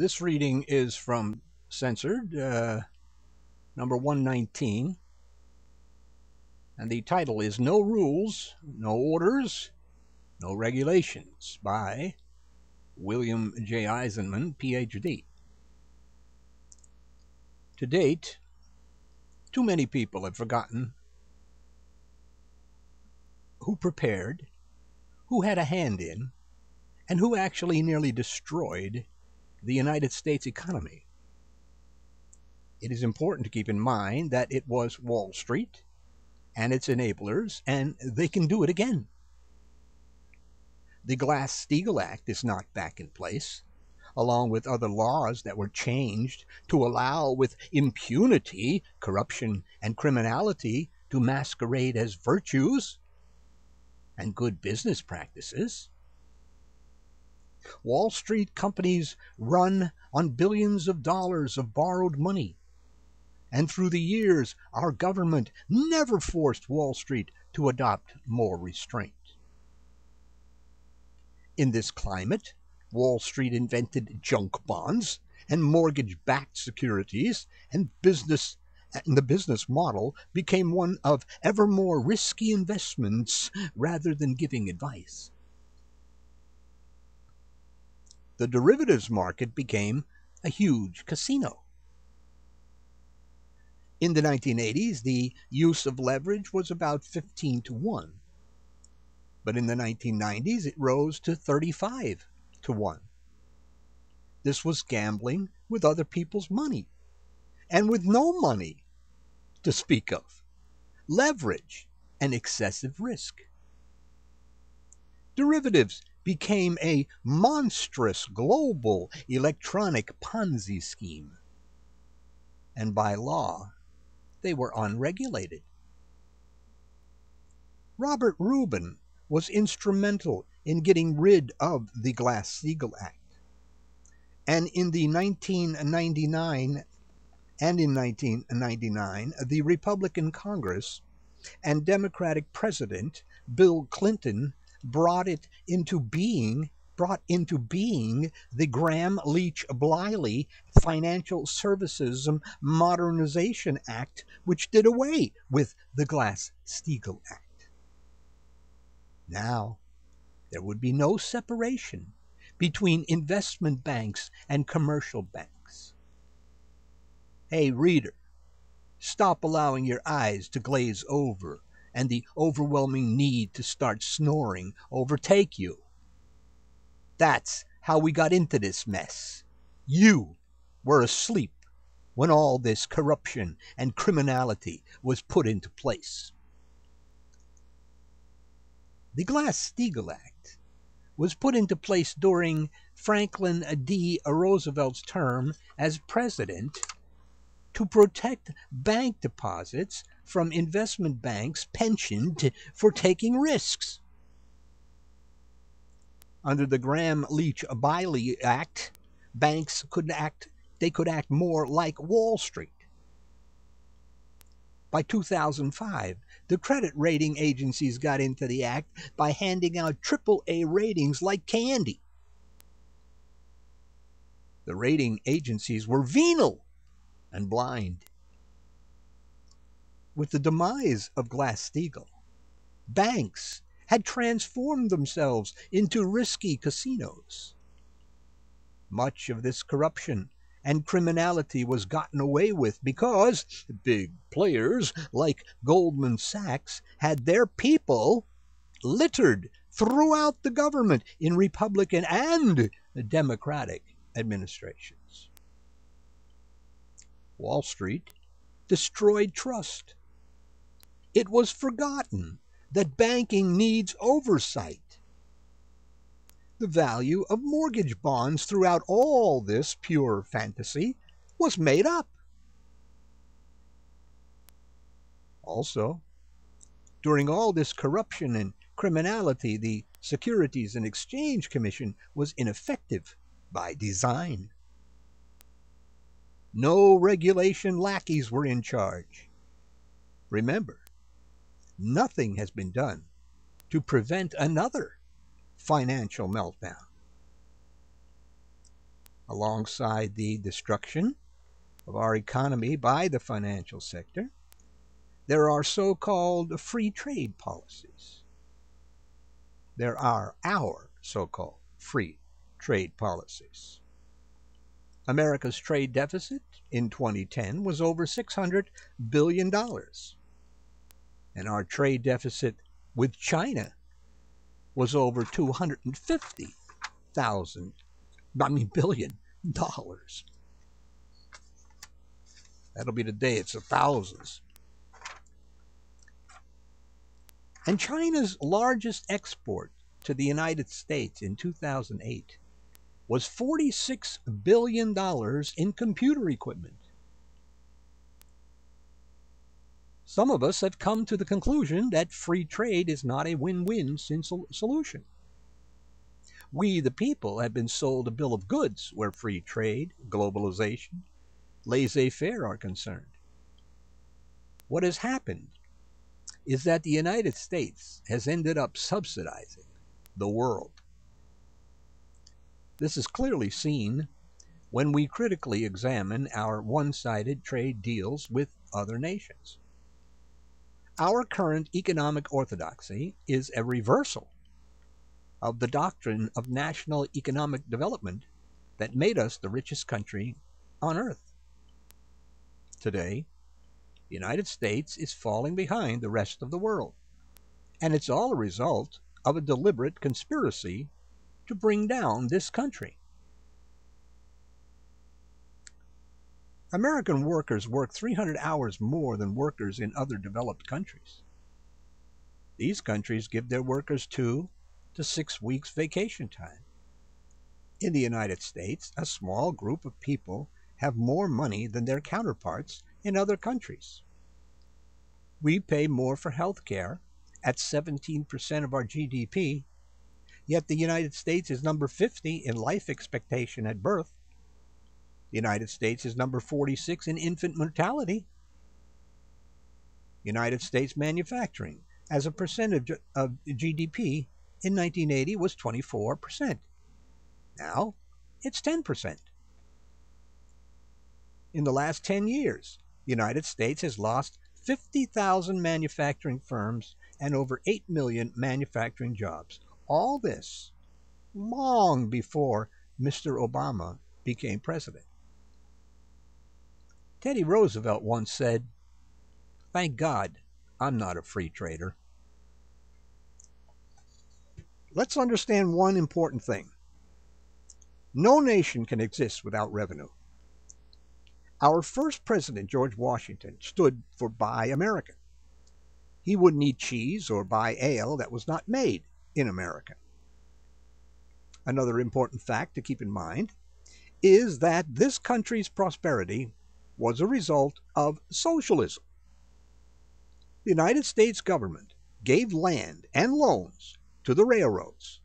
This reading is from Censored, number 119, and the title is No Rules, No Orders, No Regulations by William J. Eisenman, Ph.D. To date, too many people have forgotten who prepared, who had a hand in, and who actually nearly destroyed the United States economy. It is important to keep in mind that it was Wall Street and its enablers, and they can do it again. The Glass-Steagall Act is not back in place, along with other laws that were changed to allow with impunity corruption and criminality to masquerade as virtues and good business practices. Wall Street companies run on billions of dollars of borrowed money, and through the years our government never forced Wall Street to adopt more restraint. In this climate, Wall Street invented junk bonds and mortgage-backed securities, and the business model became one of ever more risky investments rather than giving advice. The derivatives market became a huge casino. In the 1980s, the use of leverage was about 15 to 1. But in the 1990s, it rose to 35 to 1. This was gambling with other people's money, and with no money to speak of. Leverage and excessive risk. Derivatives became a monstrous global electronic Ponzi scheme. And by law, they were unregulated. Robert Rubin was instrumental in getting rid of the Glass-Steagall Act. And in 1999, the Republican Congress and Democratic President Bill Clinton brought into being the Gramm-Leach-Bliley Financial Services Modernization Act, which did away with the Glass-Steagall Act. Now, there would be no separation between investment banks and commercial banks. Hey, reader, stop allowing your eyes to glaze over and the overwhelming need to start snoring overtake you. That's how we got into this mess. You were asleep when all this corruption and criminality was put into place. The Glass-Steagall Act was put into place during Franklin D. Roosevelt's term as president to protect bank deposits from investment banks pensioned for taking risks. Under the Gramm-Leach-Bliley Act, banks could act more like Wall Street. By 2005, the credit rating agencies got into the act by handing out AAA ratings like candy. The rating agencies were venal and blind. With the demise of Glass-Steagall, banks had transformed themselves into risky casinos. Much of this corruption and criminality was gotten away with because big players like Goldman Sachs had their people littered throughout the government in Republican and Democratic administrations. Wall Street destroyed trust. It was forgotten that banking needs oversight. The value of mortgage bonds throughout all this pure fantasy was made up. Also, during all this corruption and criminality, the Securities and Exchange Commission was ineffective by design. No regulation lackeys were in charge. Remember, nothing has been done to prevent another financial meltdown. alongside the destruction of our economy by the financial sector, there are so-called free trade policies. There are our so-called free trade policies. America's trade deficit in 2010 was over $600 billion, and our trade deficit with China was over $250 billion. That'll be the day it's the thousands. And China's largest export to the United States in 2008 was $46 billion in computer equipment. Some of us have come to the conclusion that free trade is not a win-win solution. We, the people, have been sold a bill of goods where free trade, globalization, laissez-faire are concerned. What has happened is that the United States has ended up subsidizing the world. This is clearly seen when we critically examine our one-sided trade deals with other nations. Our current economic orthodoxy is a reversal of the doctrine of national economic development that made us the richest country on earth. Today, the United States is falling behind the rest of the world, and it's all a result of a deliberate conspiracy to bring down this country. American workers work 300 hours more than workers in other developed countries. These countries give their workers 2 to 6 weeks vacation time. In the United States, a small group of people have more money than their counterparts in other countries. We pay more for health care at 17% of our GDP, yet the United States is number 50 in life expectation at birth. The United States is number 46 in infant mortality. United States manufacturing as a percentage of GDP in 1980 was 24%. Now it's 10%. In the last 10 years, the United States has lost 50,000 manufacturing firms and over 8 million manufacturing jobs. All this long before Mr. Obama became president. Teddy Roosevelt once said, "Thank God I'm not a free trader." Let's understand one important thing. No nation can exist without revenue. Our first president, George Washington, stood for Buy American. He wouldn't eat cheese or buy ale that was not made in America. Another important fact to keep in mind is that this country's prosperity was a result of socialism. The United States government gave land and loans to the railroads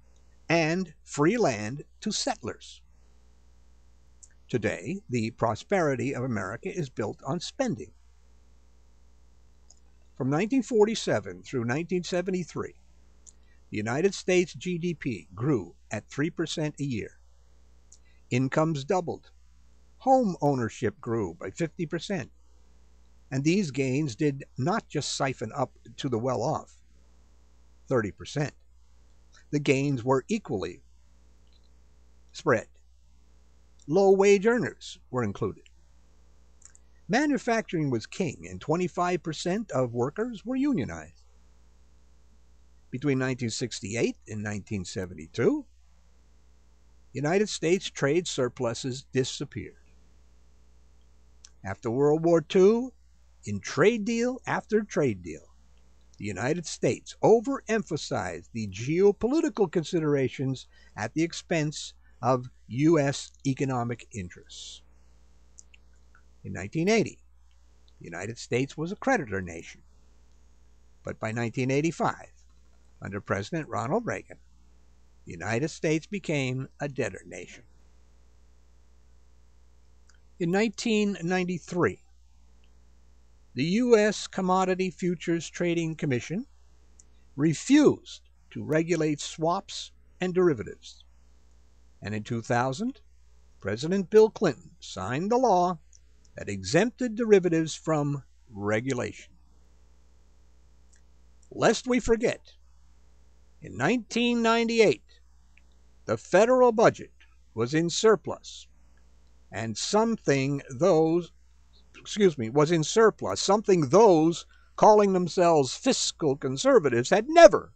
and free land to settlers. Today, the prosperity of America is built on spending. From 1947 through 1973, the United States GDP grew at 3% a year. Incomes doubled. Home ownership grew by 50%. And these gains did not just siphon up to the well-off, 30%. The gains were equally spread. Low-wage earners were included. Manufacturing was king, and 25% of workers were unionized. Between 1968 and 1972, United States trade surpluses disappeared. After World War II, in trade deal after trade deal, the United States overemphasized the geopolitical considerations at the expense of U.S. economic interests. In 1980, the United States was a creditor nation. But by 1985, under President Ronald Reagan, the United States became a debtor nation. In 1993, the U.S. Commodity Futures Trading Commission refused to regulate swaps and derivatives. And in 2000, President Bill Clinton signed the law that exempted derivatives from regulation. Lest we forget, in 1998, the federal budget was in surplus, and something those calling themselves fiscal conservatives had never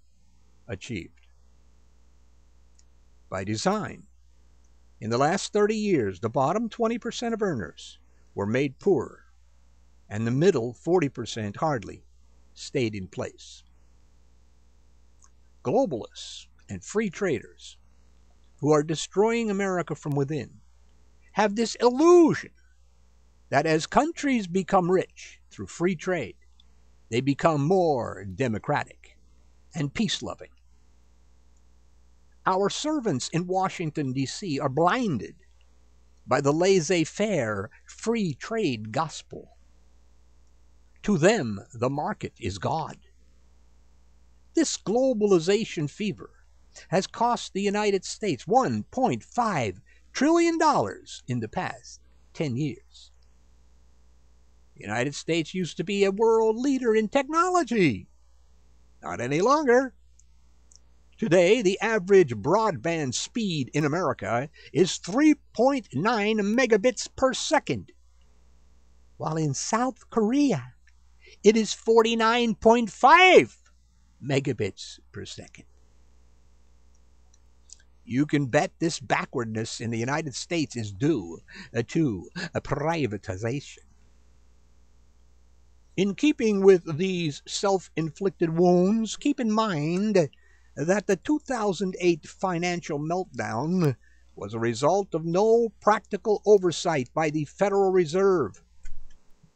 achieved. By design, in the last 30 years, the bottom 20% of earners were made poorer, and the middle 40% hardly stayed in place. Globalists and free traders who are destroying America from within have this illusion that as countries become rich through free trade, they become more democratic and peace-loving. Our servants in Washington, D.C. are blinded by the laissez-faire free trade gospel. To them, the market is God. This globalization fever has cost the United States $1.5 trillion in the past 10 years. The United States used to be a world leader in technology. Not any longer. Today, the average broadband speed in America is 3.9 megabits per second, while in South Korea, it is 49.5 megabits per second. You can bet this backwardness in the United States is due to a privatization. In keeping with these self-inflicted wounds, keep in mind that the 2008 financial meltdown was a result of no practical oversight by the Federal Reserve,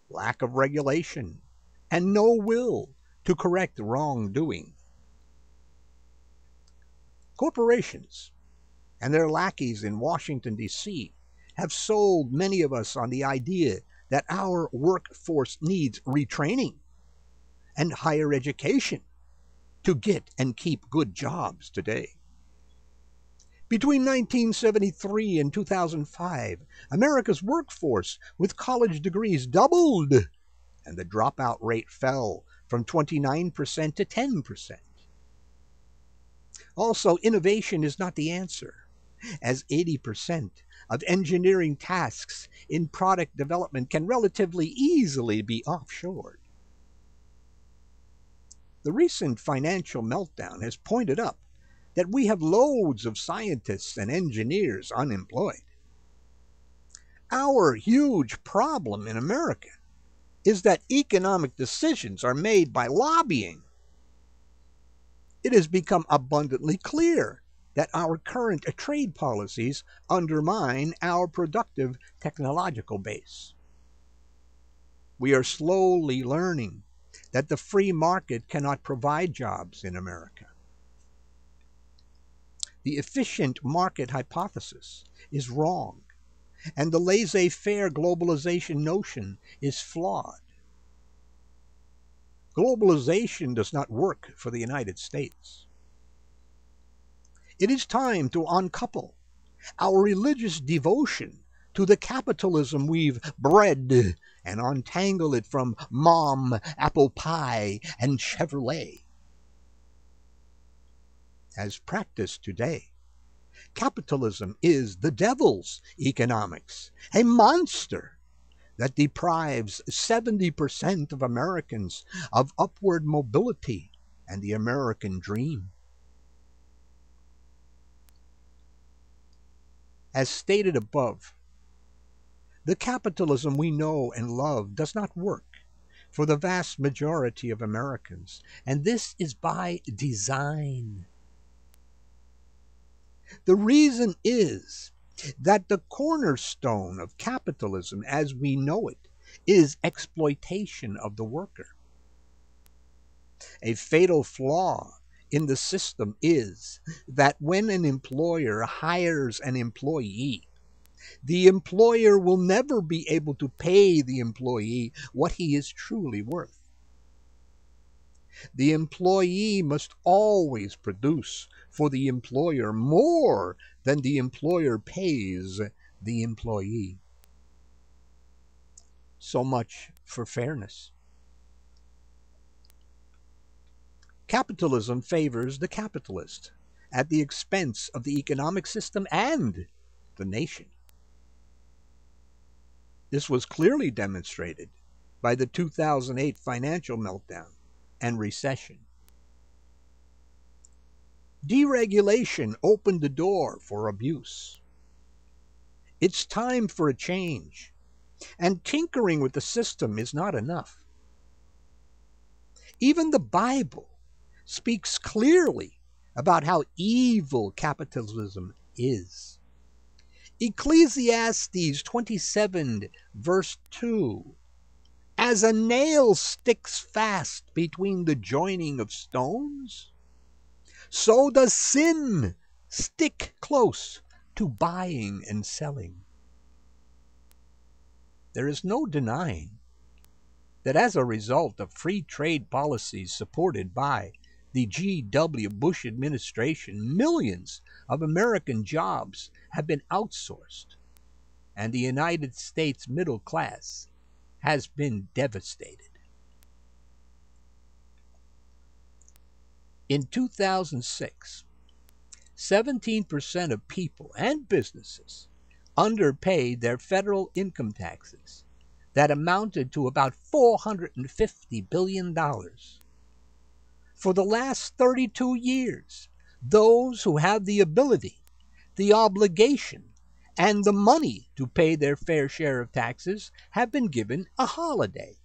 lack of regulation, and no will to correct wrongdoing. Corporations and their lackeys in Washington, D.C. have sold many of us on the idea that our workforce needs retraining and higher education to get and keep good jobs today. Between 1973 and 2005, America's workforce with college degrees doubled, and the dropout rate fell from 29% to 10%. Also, innovation is not the answer, as 80% of engineering tasks in product development can relatively easily be offshored. The recent financial meltdown has pointed up that we have loads of scientists and engineers unemployed. Our huge problem in America is that economic decisions are made by lobbying. It has become abundantly clear that our current trade policies undermine our productive technological base. We are slowly learning that the free market cannot provide jobs in America. The efficient market hypothesis is wrong, and the laissez-faire globalization notion is flawed. Globalization does not work for the United States. It is time to uncouple our religious devotion to the capitalism we've bred and untangle it from mom, apple pie, and Chevrolet. As practiced today, capitalism is the devil's economics, a monster that deprives 70% of Americans of upward mobility and the American dream. As stated above, the capitalism we know and love does not work for the vast majority of Americans, and this is by design. The reason is that the cornerstone of capitalism as we know it is exploitation of the worker. A fatal flaw in the system is that when an employer hires an employee, the employer will never be able to pay the employee what he is truly worth. The employee must always produce for the employer more than the employer pays the employee. So much for fairness. Capitalism favors the capitalist at the expense of the economic system and the nation. This was clearly demonstrated by the 2008 financial meltdown and recession. Deregulation opened the door for abuse. It's time for a change, and tinkering with the system is not enough. Even the Bible speaks clearly about how evil capitalism is. Ecclesiastes 27, verse 2. As a nail sticks fast between the joining of stones, so does sin stick close to buying and selling. There is no denying that as a result of free trade policies supported by the G.W. Bush administration, millions of American jobs have been outsourced, and the United States middle class has been devastated. In 2006, 17% of people and businesses underpaid their federal income taxes that amounted to about $450 billion. For the last 32 years, those who have the ability, the obligation, and the money to pay their fair share of taxes have been given a holiday.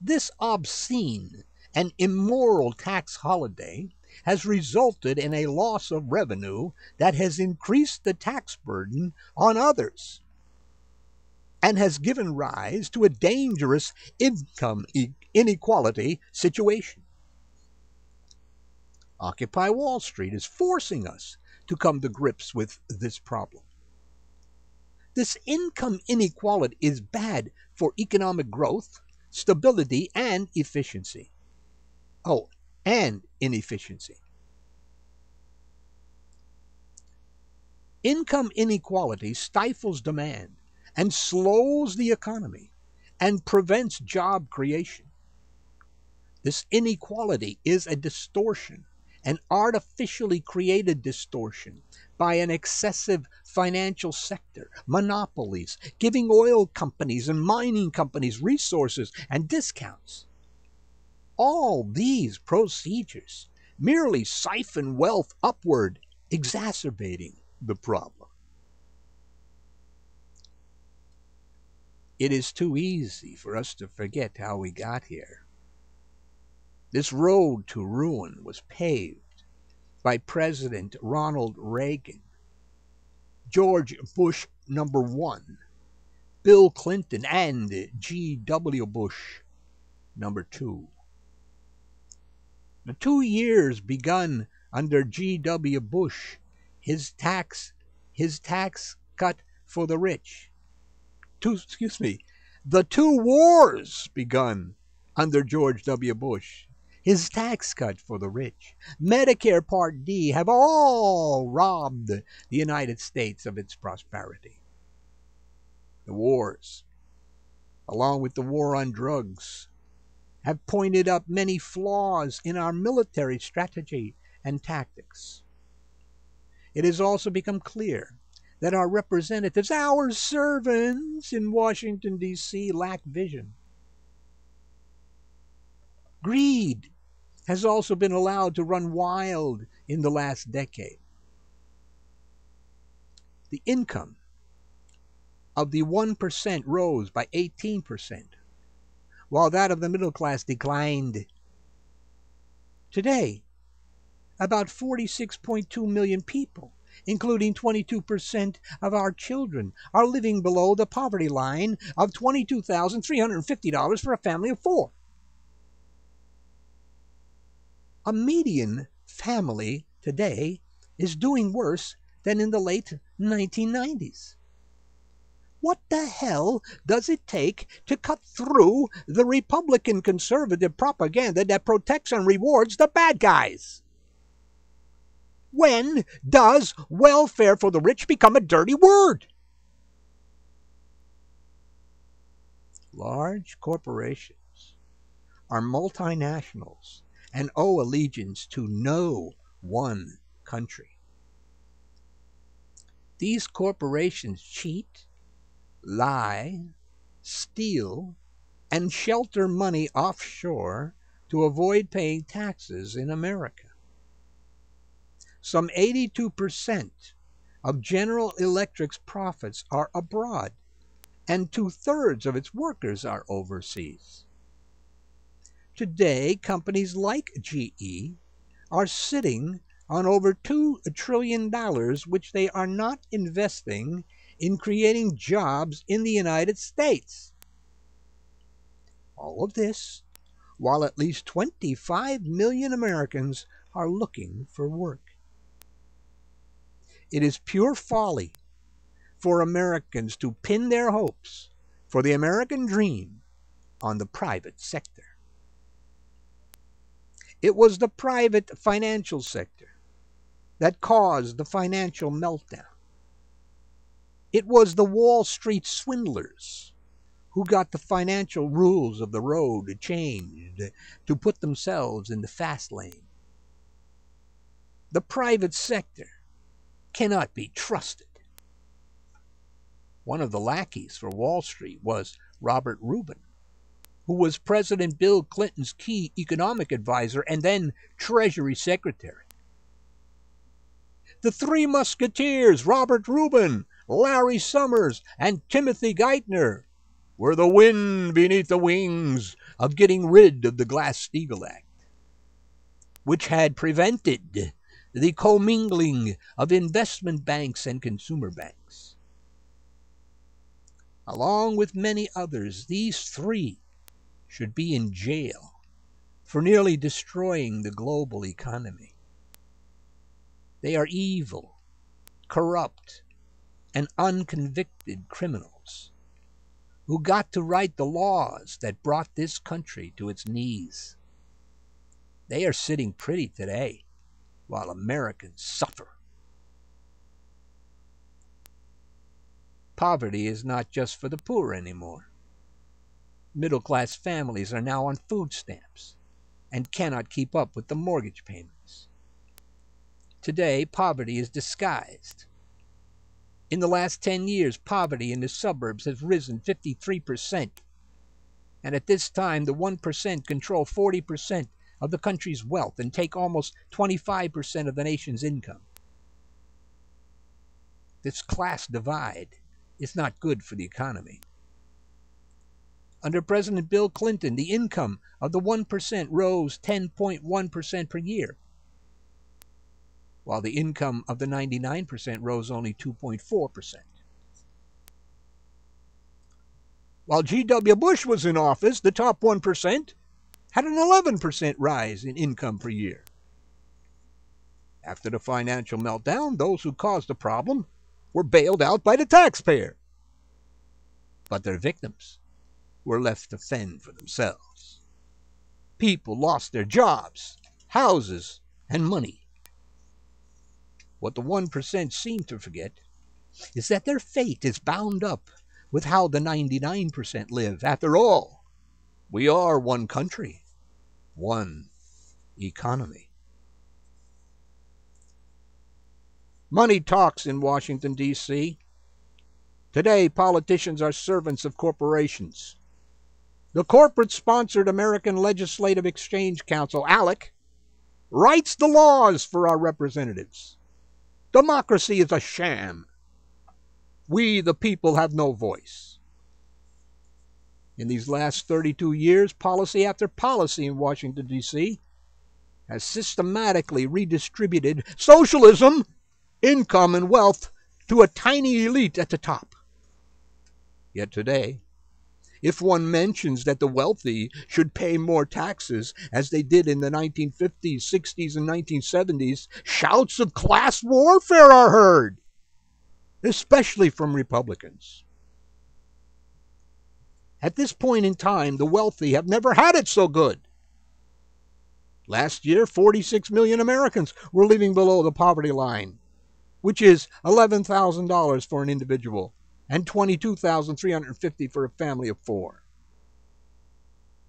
This obscene and immoral tax holiday has resulted in a loss of revenue that has increased the tax burden on others and has given rise to a dangerous income inequality situation. Occupy Wall Street is forcing us to come to grips with this problem. This income inequality is bad for economic growth, stability, and efficiency. Oh, and inefficiency. Income inequality stifles demand and slows the economy and prevents job creation. This inequality is a distortion, an artificially created distortion by an excessive financial sector, monopolies, giving oil companies and mining companies resources and discounts. All these procedures merely siphon wealth upward, exacerbating the problem. It is too easy for us to forget how we got here. This road to ruin was paved by President Ronald Reagan, George Bush #1, Bill Clinton, and G.W. Bush #2. The 2 years begun under G.W. Bush, his tax cut for the rich. The 2 wars begun under George W. Bush, his tax cut for the rich, Medicare Part D have all robbed the United States of its prosperity. The wars, along with the war on drugs, have pointed up many flaws in our military strategy and tactics. It has also become clear that our representatives, our servants in Washington, D.C., lack vision. Greed has also been allowed to run wild in the last decade. The income of the 1% rose by 18%, while that of the middle class declined. Today, about 46.2 million people, including 22% of our children, are living below the poverty line of $22,350 for a family of 4. A median family today is doing worse than in the late 1990s. What the hell does it take to cut through the Republican conservative propaganda that protects and rewards the bad guys? When does welfare for the rich become a dirty word? Large corporations are multinationals and owe allegiance to no one country. These corporations cheat, lie, steal, and shelter money offshore to avoid paying taxes in America. Some 82% of General Electric's profits are abroad, and 2/3 of its workers are overseas. Today, companies like GE are sitting on over $2 trillion, which they are not investing in creating jobs in the United States. All of this while at least 25 million Americans are looking for work. It is pure folly for Americans to pin their hopes for the American dream on the private sector. It was the private financial sector that caused the financial meltdown. It was the Wall Street swindlers who got the financial rules of the road changed to put themselves in the fast lane. The private sector cannot be trusted. One of the lackeys for Wall Street was Robert Rubin, who was President Bill Clinton's key economic advisor and then Treasury Secretary. The Three Musketeers, Robert Rubin, Larry Summers, and Timothy Geithner, were the wind beneath the wings of getting rid of the Glass-Steagall Act, which had prevented the commingling of investment banks and consumer banks. Along with many others, these three should be in jail for nearly destroying the global economy. They are evil, corrupt, and unconvicted criminals who got to write the laws that brought this country to its knees. They are sitting pretty today while Americans suffer. Poverty is not just for the poor anymore. Middle-class families are now on food stamps and cannot keep up with the mortgage payments. Today, poverty is disguised. In the last 10 years, poverty in the suburbs has risen 53%. And at this time, the 1% control 40% of the country's wealth and take almost 25% of the nation's income. This class divide is not good for the economy. Under President Bill Clinton, the income of the 1% rose 10.1% per year, while the income of the 99% rose only 2.4%. While G.W. Bush was in office, the top 1% had an 11% rise in income per year. After the financial meltdown, those who caused the problem were bailed out by the taxpayer, but their victims were left to fend for themselves. People lost their jobs, houses, and money. What the 1% seem to forget is that their fate is bound up with how the 99% live. After all, we are one country, one economy. Money talks in Washington, D.C. Today, politicians are servants of corporations. The corporate-sponsored American Legislative Exchange Council, ALEC, writes the laws for our representatives. Democracy is a sham. We, the people, have no voice. In these last 32 years, policy after policy in Washington, D.C. has systematically redistributed socialism, income, and wealth to a tiny elite at the top. Yet today, if one mentions that the wealthy should pay more taxes as they did in the 1950s, 60s, and 1970s, shouts of class warfare are heard, especially from Republicans. At this point in time, the wealthy have never had it so good. Last year, 46 million Americans were living below the poverty line, which is $11,000 for an individual and $22,350 for a family of four.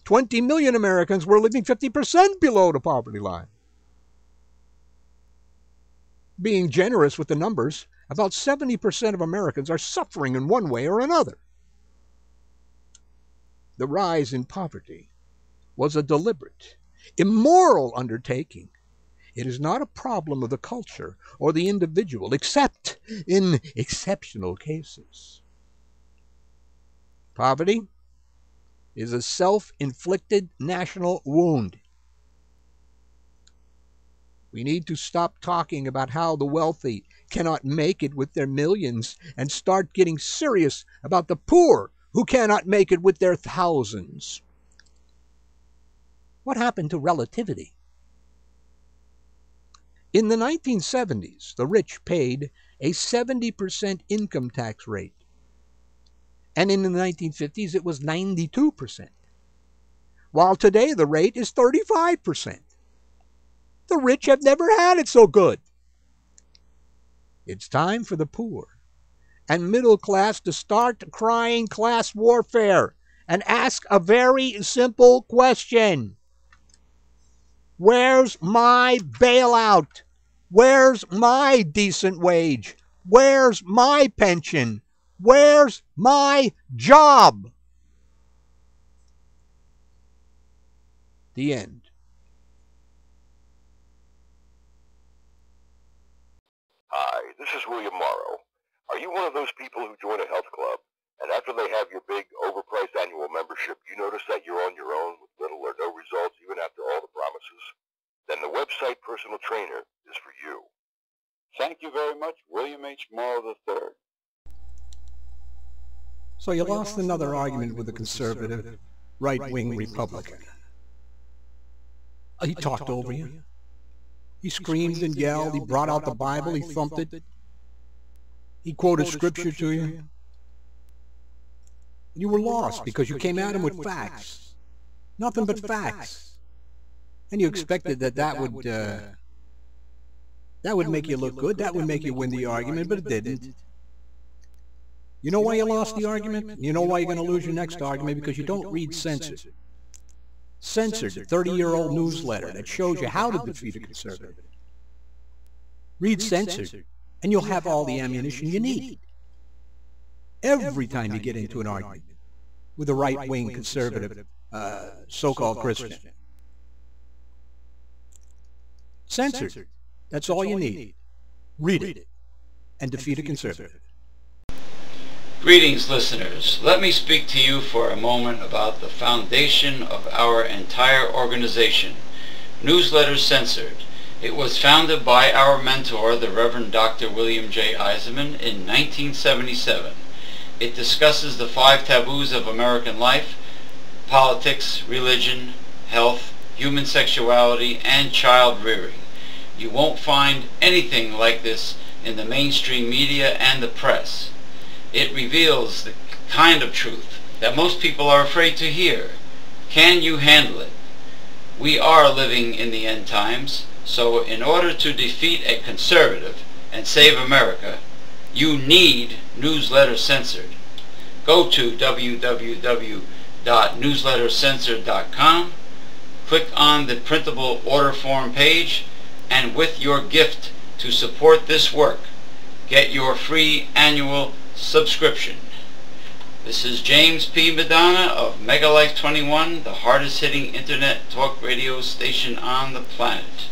20 million Americans were living 50% below the poverty line. Being generous with the numbers, about 70% of Americans are suffering in one way or another. The rise in poverty was a deliberate, immoral undertaking. It is not a problem of the culture or the individual, except in exceptional cases. Poverty is a self-inflicted national wound. We need to stop talking about how the wealthy cannot make it with their millions and start getting serious about the poor who cannot make it with their thousands. What happened to relativity? In the 1970s, the rich paid a 70% income tax rate. And in the 1950s, it was 92%. While today, the rate is 35%. The rich have never had it so good. It's time for the poor and middle class to start crying class warfare and ask a very simple question. Where's my bailout? Where's my decent wage? Where's my pension? Where's my job? The end. Hi, this is William Morrow. Are you one of those people who join a health club, and after they have your big, overpriced annual membership, you notice that you're on your own with little or no results even after all the promises? Then the website Personal Trainer is for you. Thank you very much, William H. Morrow III. So you lost another argument with a conservative, right-wing Republican. He talked over you. He screamed and yelled. He brought out the Bible. He thumped it. He quoted scripture to you. You were lost because you came at him with facts. Nothing but facts. And you expected that would make you look good. That would make you win the argument, but it didn't. You know why you lost the argument? You know why you're going to lose your next argument? Because you don't read Censored. Censored, the 30-year-old newsletter that shows you how to defeat a conservative. Read Censored, and you'll have all the ammunition you need. Every time you get into an argument with a right-wing conservative, so-called Christian. Censored. That's all you need. Read it and defeat a conservative. Greetings, listeners. Let me speak to you for a moment about the foundation of our entire organization, Newsletters Censored. It was founded by our mentor, the Reverend Dr. William J. Eisenman, in 1977. It discusses the 5 taboos of American life: politics, religion, health, human sexuality, and child rearing. You won't find anything like this in the mainstream media and the press. It reveals the kind of truth that most people are afraid to hear. Can you handle it? We are living in the end times, so in order to defeat a conservative and save America, you need Newsletters Censored. Go to www.newslettercensored.com, click on the printable order form page, and with your gift to support this work, get your free annual subscription. This is James P. Madonna of Megalife 21, the hardest hitting internet talk radio station on the planet.